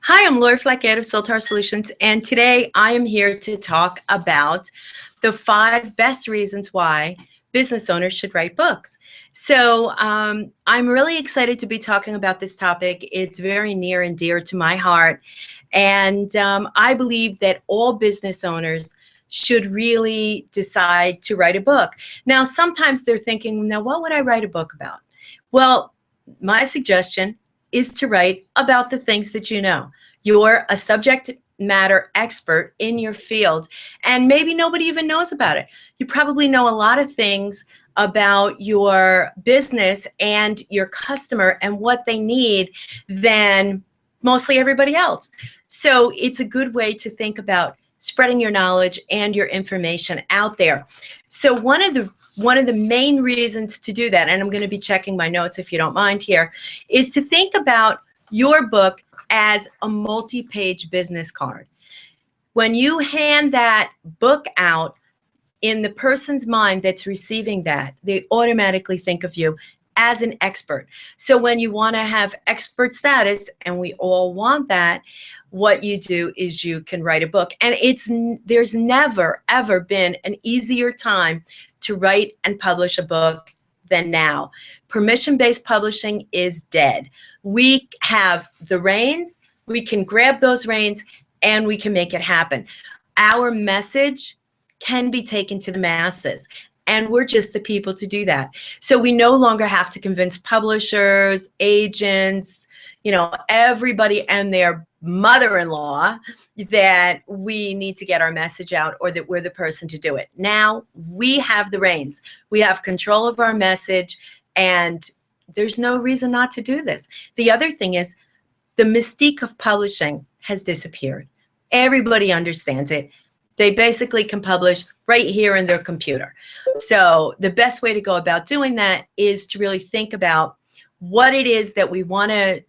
Hi, I'm Laura Flaquet of Soltar Solutions, and today I am here to talk about the 5 best reasons why business owners should write books. So I'm really excited to be talking about this topic. It's very near and dear to my heart, and I believe that all business owners should really decide to write a book. Now, sometimes they're thinking, now, what would I write a book about? Well, my suggestion is to write about the things that you know. You're a subject matter expert in your field, and maybe nobody even knows about it. You probably know a lot of things about your business and your customer and what they need than mostly everybody else. So it's a good way to think about spreading your knowledge and your information out there. So one of the main reasons to do that, and I'm going to be checking my notes if you don't mind here, is to think about your book as a multi-page business card. When you hand that book out, in the person's mind that's receiving that, they automatically think of you as an expert. So when you want to have expert status, and we all want that, what you do is you can write a book. And there's never, ever been an easier time to write and publish a book than now. Permission-based publishing is dead. We have the reins, we can grab those reins, and we can make it happen. Our message can be taken to the masses, and we're just the people to do that. So we no longer have to convince publishers, agents, everybody and their mother-in-law that we need to get our message out or that we're the person to do it. Now we have the reins. We have control of our message, and there's no reason not to do this. The other thing is the mystique of publishing has disappeared. Everybody understands it. They basically can publish right here in their computer. So the best way to go about doing that is to really think about what it is that the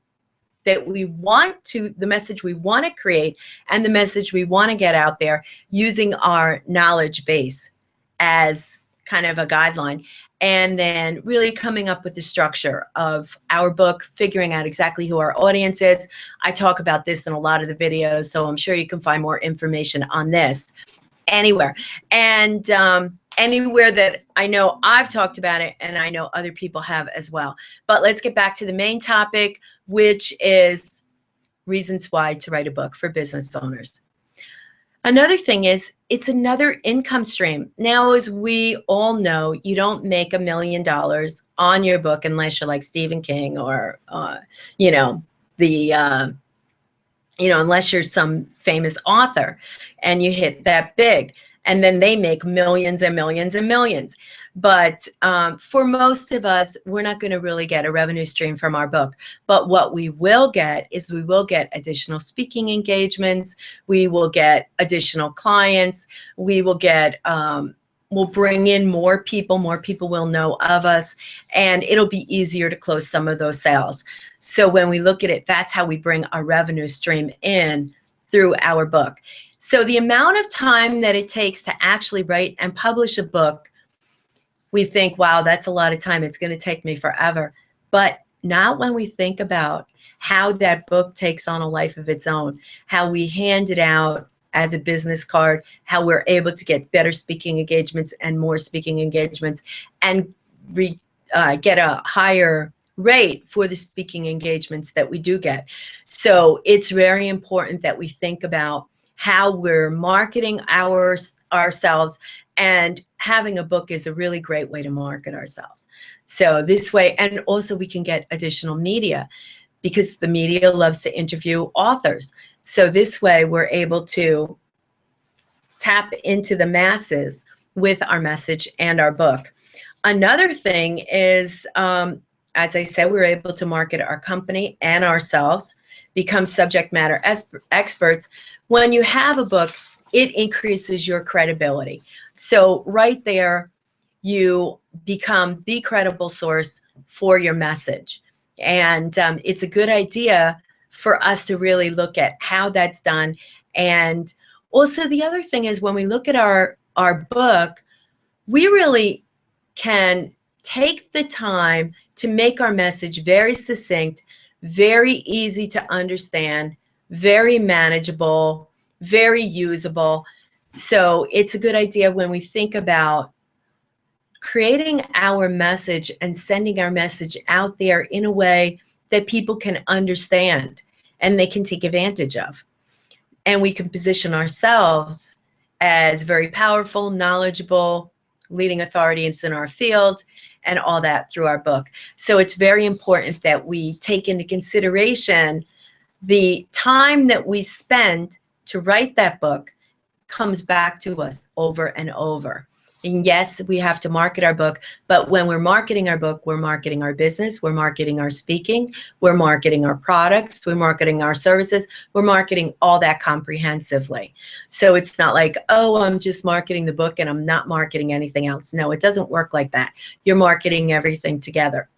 message we want to create and the message we want to get out there, using our knowledge base as kind of a guideline, and then really coming up with the structure of our book, figuring out exactly who our audience is. I talk about this in a lot of the videos, so I'm sure you can find more information on this anywhere. And anywhere that I know I've talked about it, and I know other people have as well. But let's get back to the main topic, which is reasons why to write a book for business owners. Another thing is, it's another income stream. Now, as we all know, you don't make $1 million on your book unless you're like Stephen King or, unless you're some famous author and you hit that big, and then they make millions and millions and millions. But for most of us, we're not going to really get a revenue stream from our book. But what we will get is we will get additional speaking engagements. We will get additional clients. We will get, we'll bring in more people. More people will know of us, and it'll be easier to close some of those sales. So when we look at it, that's how we bring our revenue stream in through our book. So the amount of time that it takes to actually write and publish a book, we think, wow, that's a lot of time. It's going to take me forever. But not when we think about how that book takes on a life of its own, how we hand it out as a business card, how we're able to get better speaking engagements and more speaking engagements, and get a higher rate for the speaking engagements that we do get. So it's very important that we think about how we're marketing ourselves, and having a book is a really great way to market ourselves. So this way, and also we can get additional media, because the media loves to interview authors. So this way we're able to tap into the masses with our message and our book. Another thing is, as I said, we're able to market our company and ourselves, become subject matter experts. When you have a book, it increases your credibility. So right there, you become the credible source for your message. And it's a good idea for us to really look at how that's done. And also the other thing is, when we look at our book, we really can take the time to make our message very succinct, very easy to understand, very manageable, very usable. So it's a good idea when we think about creating our message and sending our message out there in a way that people can understand and they can take advantage of. And we can position ourselves as very powerful, knowledgeable, leading authorities in our field, and all that through our book. So it's very important that we take into consideration the time that we spend to write that book comes back to us over and over. And yes, we have to market our book, but when we're marketing our book, we're marketing our business, we're marketing our speaking, we're marketing our products, we're marketing our services, we're marketing all that comprehensively. So it's not like, oh, I'm just marketing the book and I'm not marketing anything else. No, it doesn't work like that. You're marketing everything together.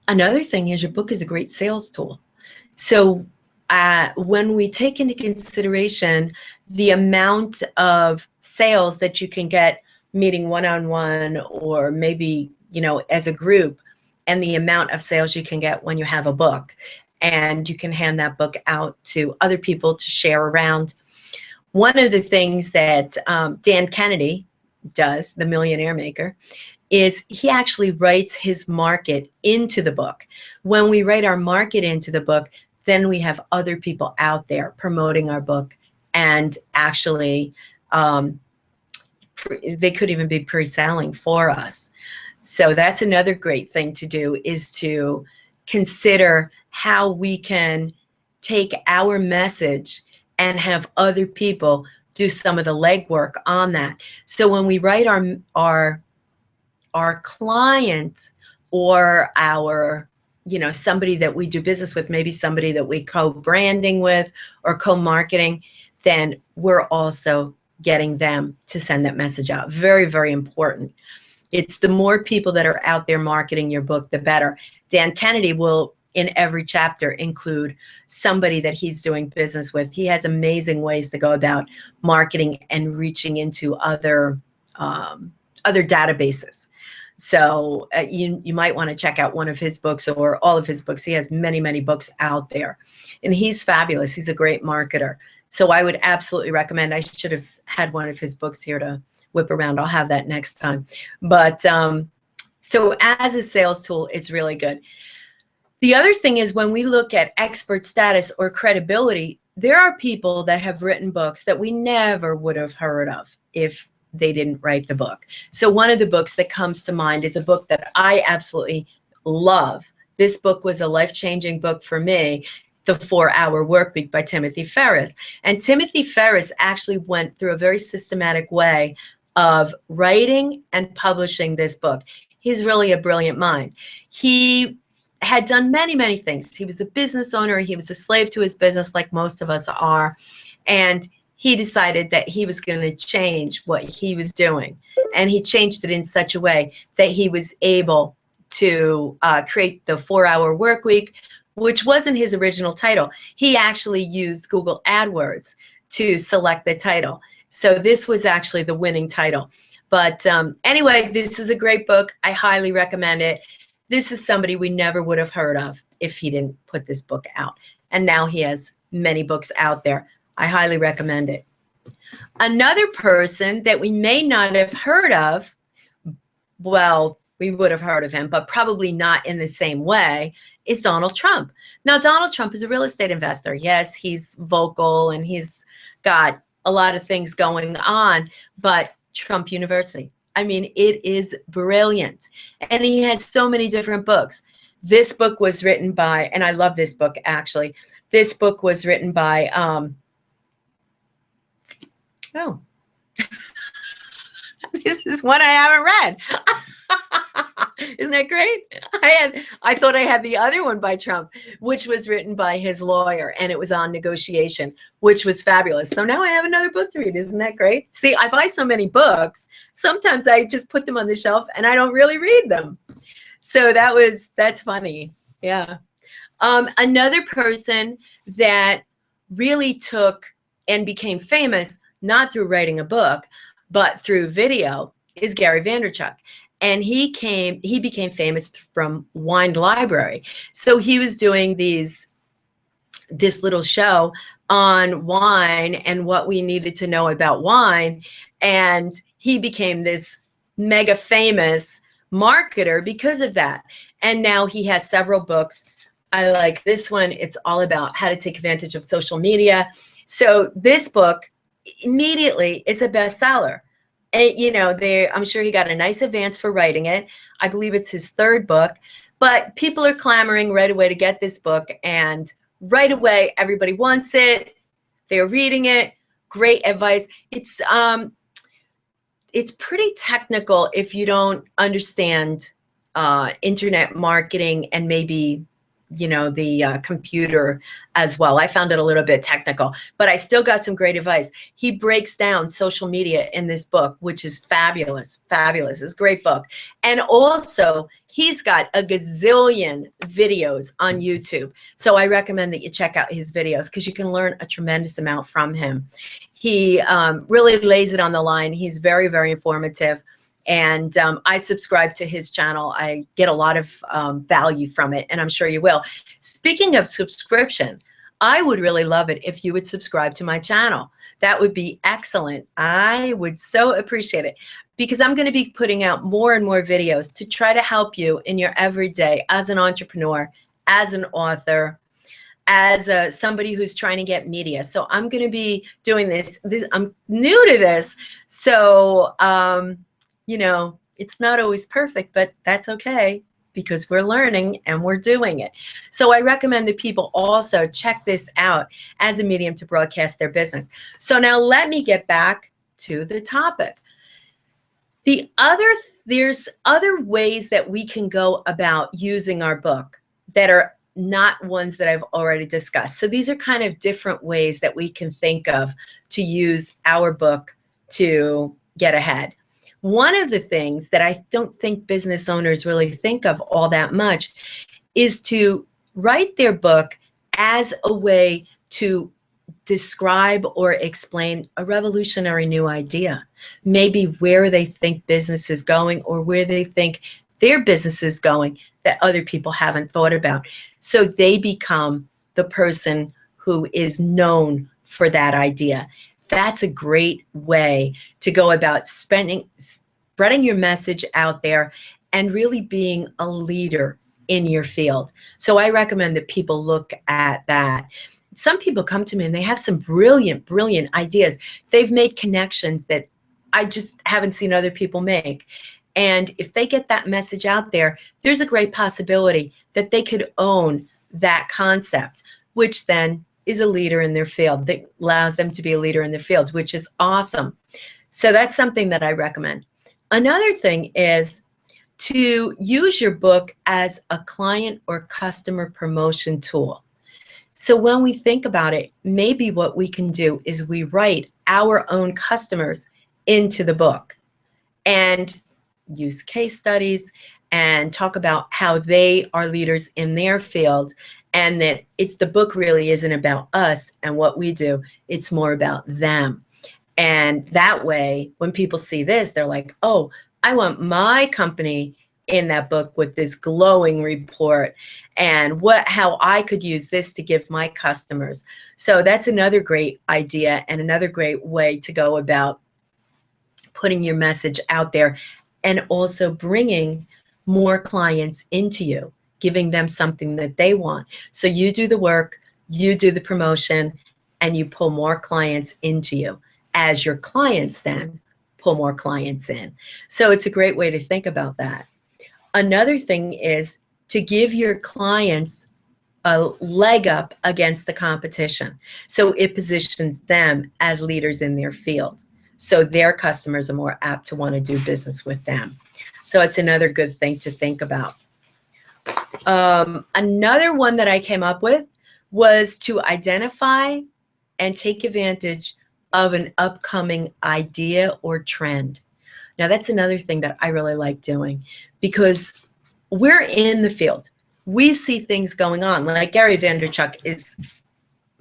Another thing is your book is a great sales tool. So when we take into consideration the amount of sales that you can get meeting one-on-one or maybe, as a group, and the amount of sales you can get when you have a book and you can hand that book out to other people to share around. One of the things that Dan Kennedy does, the millionaire maker, is he actually writes his market into the book. When we write our market into the book, then we have other people out there promoting our book, and actually they could even be pre-selling for us. So that's another great thing to do, is to consider how we can take our message and have other people do some of the legwork on that. So when we write our client or our somebody that we do business with, maybe somebody that we co-branding with or co-marketing, then we're also getting them to send that message out. Very, very important. It's the more people that are out there marketing your book, the better. Dan Kennedy will, in every chapter, include somebody that he's doing business with. He has amazing ways to go about marketing and reaching into other databases. So you might want to check out one of his books or all of his books. He has many, many books out there. And he's fabulous. He's a great marketer. So I would absolutely recommend. I should have had one of his books here to whip around. I'll have that next time. But so as a sales tool, it's really good. The other thing is, when we look at expert status or credibility, there are people that have written books that we never would have heard of if they didn't write the book. So one of the books that comes to mind is a book that I absolutely love. This book was a life-changing book for me, The 4-Hour Workweek by Timothy Ferriss. And Timothy Ferriss actually went through a very systematic way of writing and publishing this book. He's really a brilliant mind. He had done many, many things. He was a business owner. He was a slave to his business, like most of us are. And he decided that he was going to change what he was doing. And he changed it in such a way that he was able to create the 4-Hour Workweek, which wasn't his original title. He actually used Google AdWords to select the title. So this was actually the winning title. But anyway, this is a great book. I highly recommend it. This is somebody we never would have heard of if he didn't put this book out. And now he has many books out there. I highly recommend it. Another person that we may not have heard of, well, we would have heard of him, but probably not in the same way, is Donald Trump. Now, Donald Trump is a real estate investor. Yes, he's vocal and he's got a lot of things going on, but Trump University, I mean, it is brilliant. And he has so many different books. This book was written by, and I love this book actually, this book was written by, this is one I haven't read. Isn't that great? I thought I had the other one by Trump, which was written by his lawyer, and it was on negotiation, which was fabulous. So now I have another book to read. Isn't that great? See, I buy so many books. Sometimes I just put them on the shelf and I don't really read them. So that's funny. Yeah. Another person that really took and became famous, not through writing a book, but through video, is Gary Vaynerchuk. And he became famous from Wine Library. So he was doing these this little show on wine and what we needed to know about wine. And he became this mega famous marketer because of that. And now he has several books. I like this one. It's all about how to take advantage of social media. So this book immediately is a bestseller. And, you know, I'm sure he got a nice advance for writing it. I believe it's his third book, but people are clamoring right away to get this book. And right away, everybody wants it. They're reading it. Great advice. It's pretty technical if you don't understand internet marketing and maybe, you know, the computer as well. I found it a little bit technical, but I still got some great advice. He breaks down social media in this book, which is fabulous, fabulous. It's a great book. And also, he's got a gazillion videos on YouTube. So I recommend that you check out his videos because you can learn a tremendous amount from him. He really lays it on the line. He's very, very informative. And I subscribe to his channel. I get a lot of value from it, and I'm sure you will. Speaking of subscription, I would really love it if you would subscribe to my channel. That would be excellent. I would so appreciate it because I'm going to be putting out more and more videos to try to help you in your everyday as an entrepreneur, as an author, as somebody who's trying to get media. So I'm going to be doing this. I'm new to this. So, you know, it's not always perfect, but that's okay because we're learning and we're doing it. So I recommend that people also check this out as a medium to broadcast their business. So now let me get back to the topic. There's other ways that we can go about using our book that are not ones that I've already discussed. So these are kind of different ways that we can think of to use our book to get ahead. One of the things that I don't think business owners really think of all that much is to write their book as a way to describe or explain a revolutionary new idea, maybe where they think business is going or where they think their business is going that other people haven't thought about. So they become the person who is known for that idea. That's a great way to go about spreading your message out there and really being a leader in your field. So I recommend that people look at that. Some people come to me and they have some brilliant, brilliant ideas. They've made connections that I just haven't seen other people make. And if they get that message out there, there's a great possibility that they could own that concept, which then is a leader in their field, that allows them to be a leader in their field, which is awesome. So that's something that I recommend. Another thing is to use your book as a client or customer promotion tool. So when we think about it, maybe what we can do is we write our own customers into the book and use case studies and talk about how they are leaders in their field, and that the book really isn't about us and what we do, it's more about them. And that way, when people see this, they're like, oh, I want my company in that book with this glowing report and how I could use this to give my customers. So that's another great idea and another great way to go about putting your message out there and also bringing more clients into you, giving them something that they want. So you do the work, you do the promotion, and you pull more clients into you as your clients then pull more clients in. So it's a great way to think about that. Another thing is to give your clients a leg up against the competition. So it positions them as leaders in their field. So their customers are more apt to want to do business with them. So it's another good thing to think about. Another one that I came up with was to identify and take advantage of an upcoming idea or trend. Now that's another thing that I really like doing because we're in the field. We see things going on. Like Gary Vaynerchuk is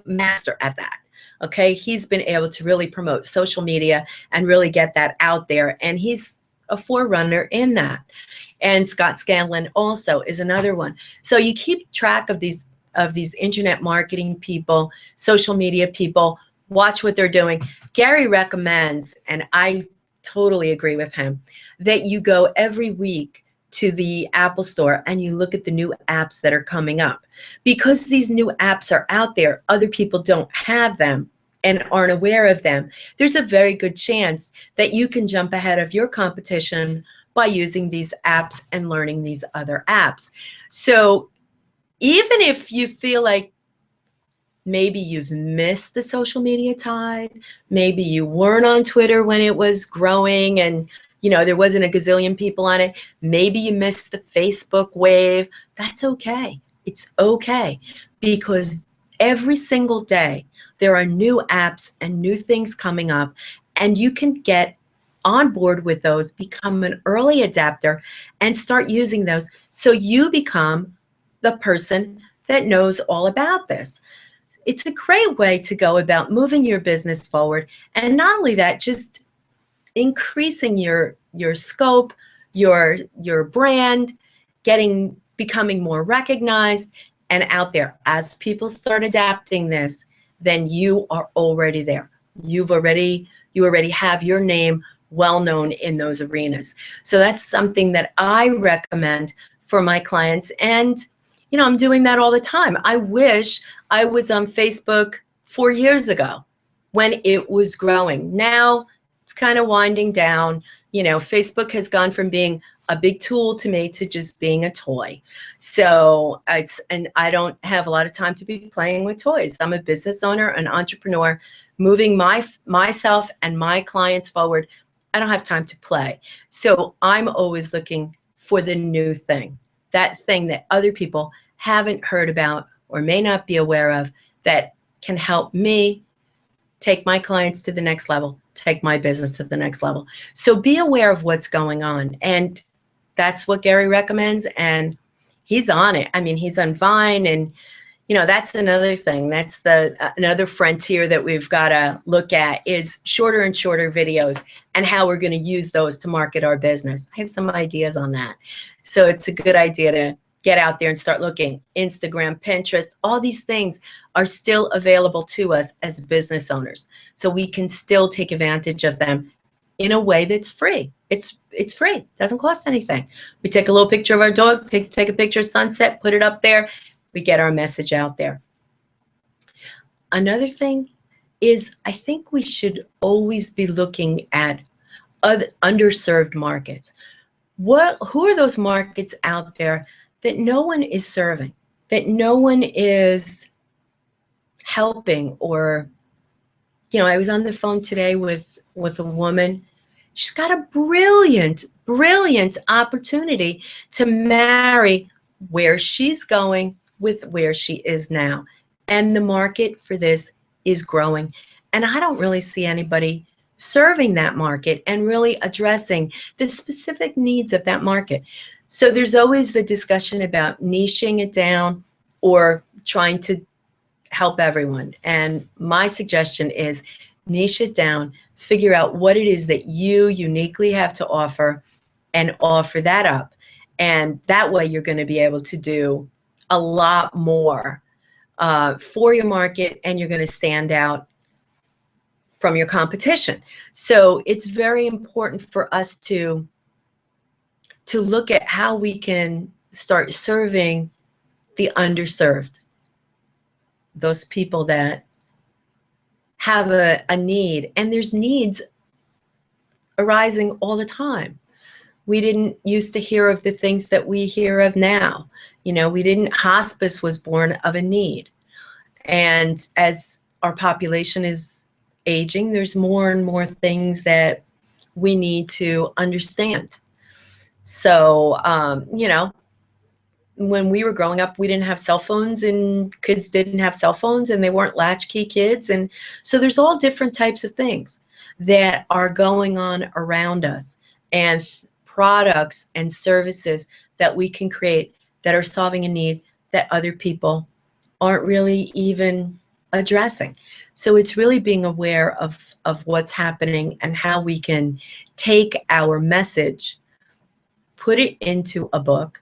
master at that. Okay, he's been able to really promote social media and really get that out there, and he's a forerunner in that. And Scott Scanlon also is another one. So you keep track of these of these internet marketing people, social media people. Watch what they're doing. Gary recommends, and I totally agree with him, that you go every week to the Apple Store and you look at the new apps that are coming up. Because these new apps are out there, other people don't have them and aren't aware of them. There's a very good chance that you can jump ahead of your competition by using these apps and learning these other apps. So even if you feel like maybe you've missed the social media tide, maybe you weren't on Twitter when it was growing and there wasn't a gazillion people on it, maybe you missed the Facebook wave, that's okay. It's okay, because every single day there are new apps and new things coming up, and you can get on board with those, become an early adapter, and start using those so you become the person that knows all about this. It's a great way to go about moving your business forward, and not only that, just increasing your scope, your brand, becoming more recognized and out there. As people start adapting this, then you are already there. You already have your name well known in those arenas. So that's something that I recommend for my clients, and I'm doing that all the time. I wish I was on Facebook 4 years ago when it was growing. Now it's kind of winding down. Facebook has gone from being a big tool to me to just being a toy. So and I don't have a lot of time to be playing with toys. I'm a business owner, an entrepreneur, moving myself and my clients forward. I don't have time to play. So I'm always looking for the new thing, that thing that other people haven't heard about or may not be aware of, that can help me take my clients to the next level, take my business to the next level. So be aware of what's going on. And that's what Gary recommends. And he's on it. I mean, he's on Vine, and that's another thing. That's another frontier that we've got to look at, is shorter and shorter videos and how we're going to use those to market our business. I have some ideas on that. So it's a good idea to get out there and start looking. Instagram, Pinterest, all these things are still available to us as business owners. So we can still take advantage of them in a way that's free. It's free. It doesn't cost anything. We take a little picture of our dog, take a picture of sunset, put it up there. We get our message out there. Another thing is, I think we should always be looking at underserved markets. Who are those markets out there that no one is serving, that no one is helping? Or, I was on the phone today with a woman. She's got a brilliant opportunity to marry where she's going with where she is now. And the market for this is growing. And I don't really see anybody serving that market and really addressing the specific needs of that market. So there's always the discussion about niching it down or trying to help everyone. And my suggestion is niche it down, figure out what it is that you uniquely have to offer, and offer that up. And that way you're going to be able to do a lot more for your market, and you're going to stand out from your competition. So it's very important for us to look at how we can start serving the underserved, those people that have a need. And there's needs arising all the time. We didn't used to hear of the things that we hear of now. Hospice was born of a need. And as our population is aging, there's more and more things that we need to understand. So, when we were growing up, we didn't have cell phones, and kids didn't have cell phones, and they weren't latchkey kids. And so there's all different types of things that are going on around us, and products and services that we can create that are solving a need that other people aren't really even addressing. So it's really being aware of what's happening and how we can take our message, put it into a book,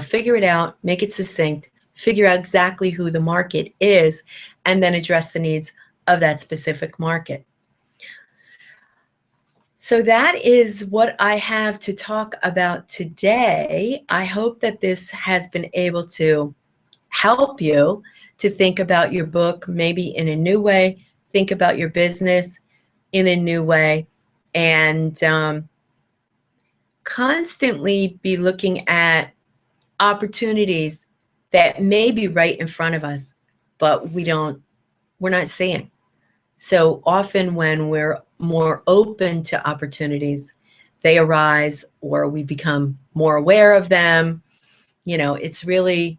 figure it out, make it succinct, figure out exactly who the market is, and then address the needs of that specific market. So that is what I have to talk about today. I hope that this has been able to help you to think about your book maybe in a new way, think about your business in a new way, and constantly be looking at opportunities that may be right in front of us, but we're not seeing. So often when we're more open to opportunities, they arise or we become more aware of them. You know, it's really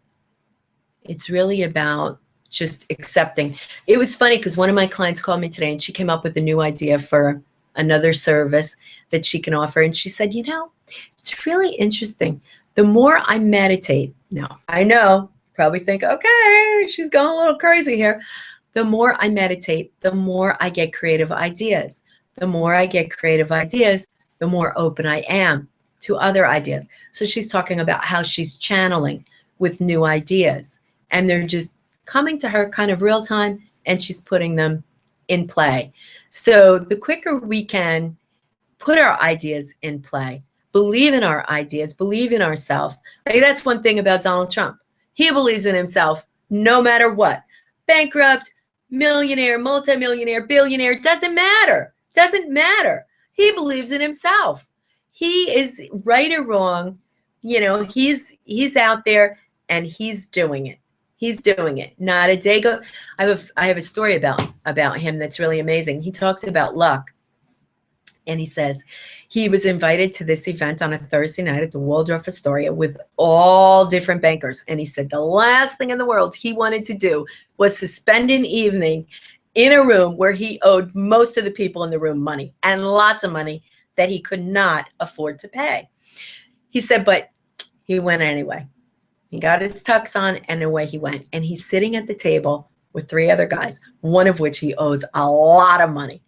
about just accepting. It was funny because one of my clients called me today and she came up with a new idea for another service that she can offer. And she said, you know, it's really interesting. The more I meditate, now I know, you probably think, okay, she's going a little crazy here. The more I meditate, the more I get creative ideas. The more I get creative ideas, the more open I am to other ideas. So she's talking about how she's channeling with new ideas, and they're just coming to her kind of real time, and she's putting them in play. So the quicker we can put our ideas in play, believe in our ideas, believe in ourselves. Like, that's one thing about Donald Trump. He believes in himself no matter what. Bankrupt, millionaire, multimillionaire, billionaire, doesn't matter. Doesn't matter. He believes in himself. He is right or wrong. You know, he's out there and he's doing it. He's doing it. Not a day go. I have a story about him that's really amazing. He talks about luck. And he says he was invited to this event on a Thursday night at the Waldorf Astoria with all different bankers. And he said the last thing in the world he wanted to do was to spend an evening in a room where he owed most of the people in the room money, and lots of money that he could not afford to pay. He said, but he went anyway. He got his tux on and away he went. And he's sitting at the table with 3 other guys, one of which he owes a lot of money.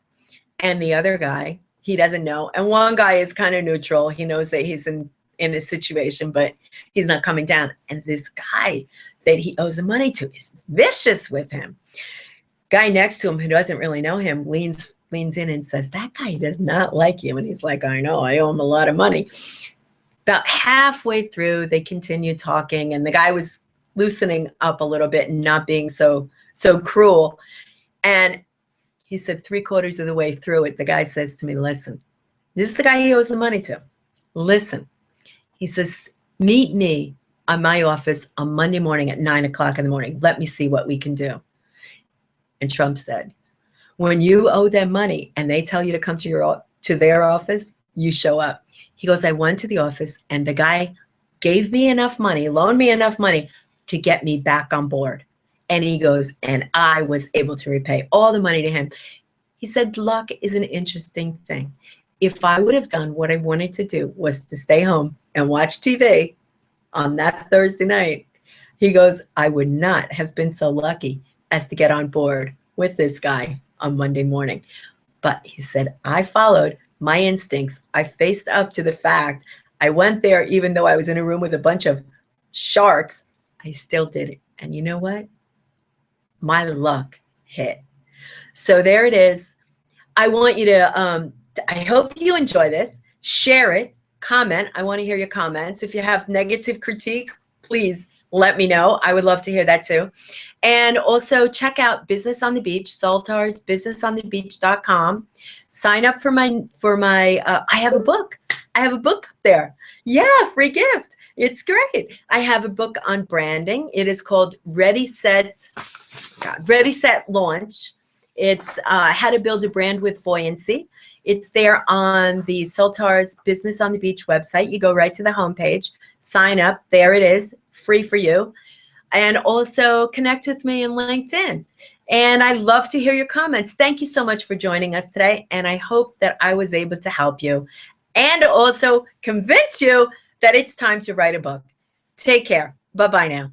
And the other guy, he doesn't know. And one guy is kind of neutral. He knows that he's in a situation, but he's not coming down. And this guy that he owes the money to is vicious with him. Guy next to him who doesn't really know him leans in and says, that guy does not like you. And he's like, I know, I owe him a lot of money. About halfway through, they continued talking, and the guy was loosening up a little bit and not being so cruel. And he said 3/4 of the way through it, the guy says to me, listen, this is the guy he owes the money to. Listen, he says, meet me on my office on Monday morning at 9 o'clock in the morning. Let me see what we can do. And Trump said, when you owe them money and they tell you to come to their office, you show up. He goes, I went to the office and the guy gave me enough money, loaned me enough money to get me back on board. And he goes, and I was able to repay all the money to him. He said, luck is an interesting thing. If I would have done what I wanted to do was to stay home and watch TV on that Thursday night, he goes, I would not have been so lucky as to get on board with this guy on Monday morning. But he said, I followed my instincts. I faced up to the fact. I went there even though I was in a room with a bunch of sharks. I still did it. And you know what? My luck hit. So there it is. I want you to, I hope you enjoy this. Share it, comment. I want to hear your comments. If you have negative critique, please let me know. I would love to hear that too. And also check out Business on the Beach, Saltar's businessonthebeach.com. Sign up for my I have a book. I have a book up there. Yeah, free gift. It's great. I have a book on branding. It is called Ready, Set, Launch. It's how to build a brand with buoyancy. It's there on the Saltar's Business on the Beach website. You go right to the homepage, sign up. There it is, free for you. And also connect with me in LinkedIn. And I love to hear your comments. Thank you so much for joining us today. And I hope that I was able to help you and also convince you that it's time to write a book. Take care. Bye-bye now.